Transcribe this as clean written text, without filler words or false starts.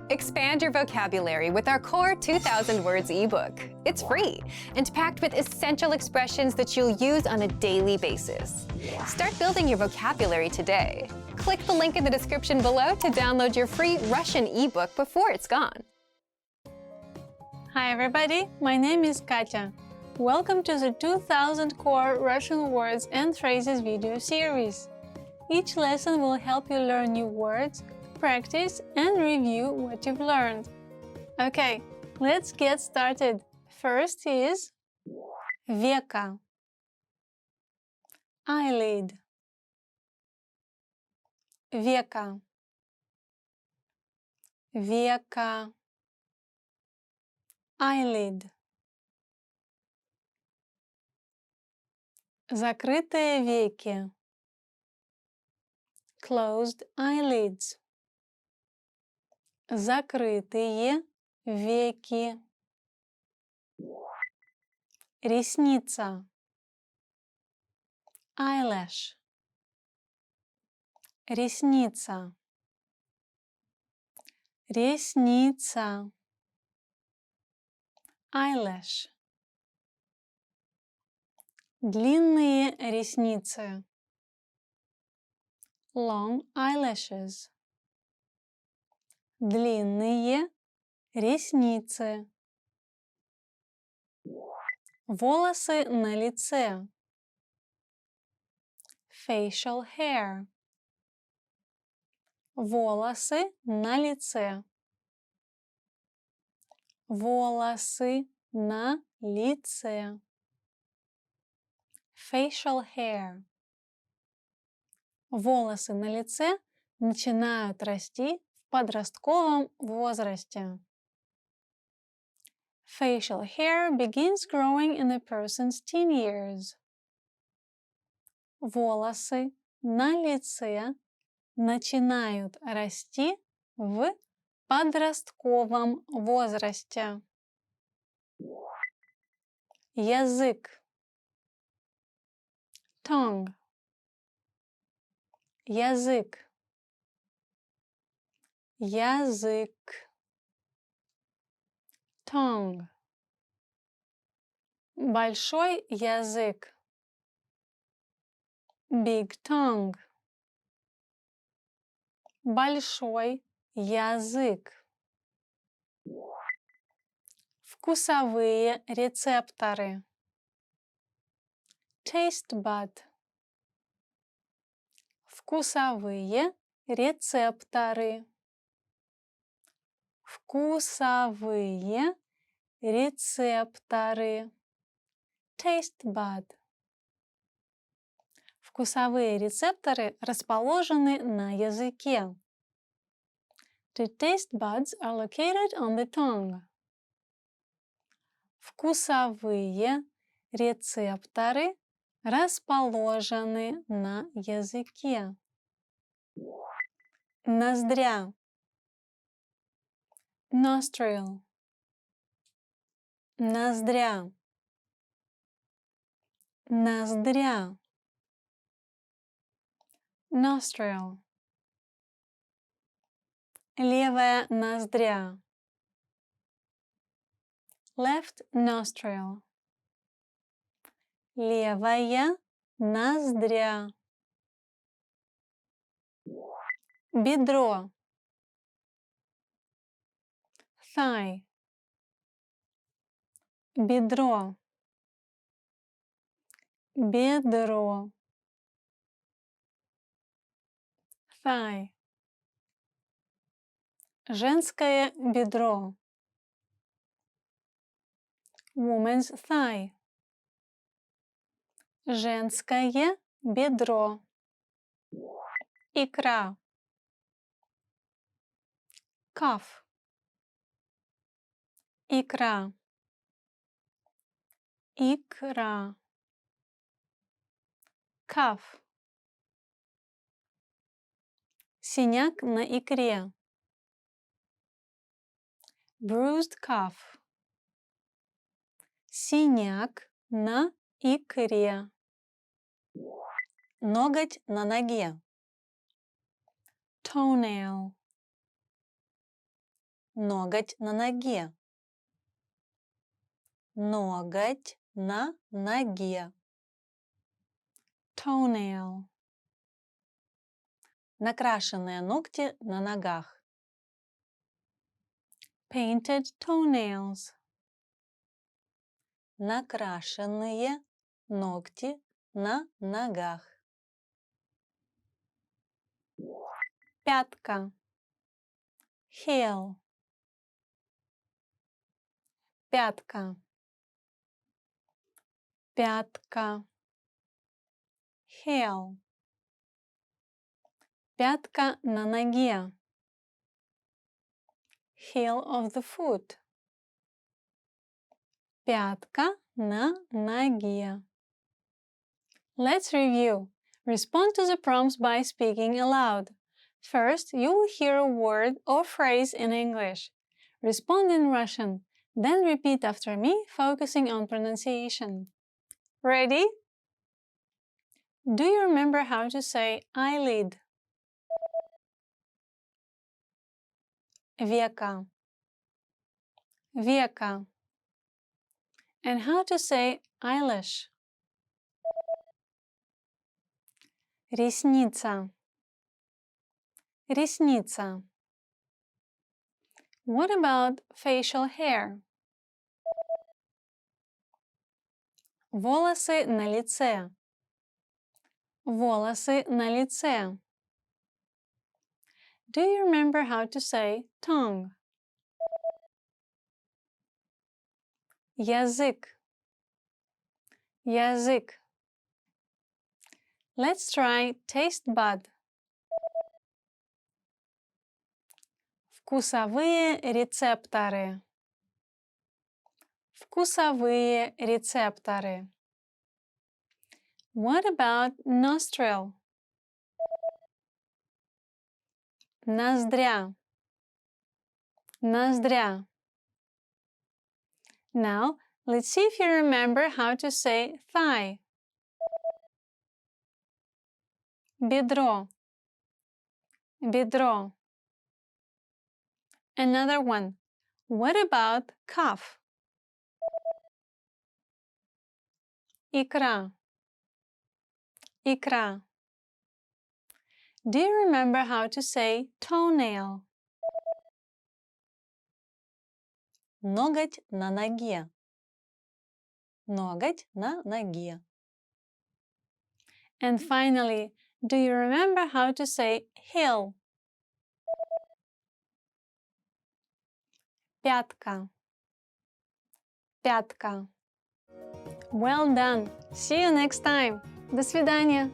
Expand your vocabulary with our Core 2000 Words ebook. It's free and packed with essential expressions that you'll use on a daily basis. Start building your vocabulary today. Click the link in the description below to download your free Russian ebook before it's gone. Hi everybody, my name is Katya. Welcome to the 2000 Core Russian Words and Phrases video series. Each lesson will help you learn new words, practice and review what you've learned. Okay, let's get started. First is века, eyelid, века, века, eyelid. Закрытые веки, closed eyelids. Закрытые веки. Ресница, eyelash. Ресница, ресница, eyelash. Длинные ресницы, long eyelashes. Длинные ресницы. Волосы на лице, facial hair. Волосы на лице. Волосы на лице. Facial hair. Волосы на лице начинают расти в подростковом возрасте. Facial hair begins growing in a person's teen years. Волосы на лице начинают расти в подростковом возрасте. Язык, tongue. Язык, язык, tongue. Большой язык, big tongue. Большой язык. Вкусовые рецепторы, taste bud. Вкусовые рецепторы. Вкусовые рецепторы. Taste bud. Вкусовые рецепторы расположены на языке. The taste buds are located on the tongue. Вкусовые рецепторы расположены на языке. Ноздря, nostril. Ноздря, ноздря, nostril. Левая ноздря, left nostril. Левая ноздря. Бедро, thigh. Бедро, бедро, thigh. Женское бедро, woman's thigh. Женское бедро. Икра, calf. Икра, икра, calf. Синяк на икре, bruised calf. Синяк на икре. Ноготь на ноге. Toenail. Ноготь на ноге. Ноготь на ноге. Toenail. Накрашенные ногти на ногах. Painted toenails. Накрашенные ногти на ногах. Пятка. Heel. Пятка. Пятка. Heel. Пятка на ноге. Heel of the foot. Пятка на ноге. Let's review. Respond to the prompts by speaking aloud. First, you will hear a word or phrase in English. Respond in Russian. Then repeat after me, focusing on pronunciation. Ready? Do you remember how to say eyelid? Века. Века. And how to say eyelash? Ресница. Ресница. What about facial hair? Волосы на лице. Волосы на лице. Do you remember how to say tongue? Язык. Язык. Let's try taste bud. Вкусовые рецепторы. Вкусовые рецепторы. What about nostril? Ноздря. Ноздря. Now, let's see if you remember how to say thigh. Бедро. Бедро. Another one. What about cuff? Икра. Икра. Do you remember how to say toenail? Ноготь на ноге. Ноготь на ноге. And finally, do you remember how to say heel? Пятка. Пятка. Well done! See you next time! До свидания!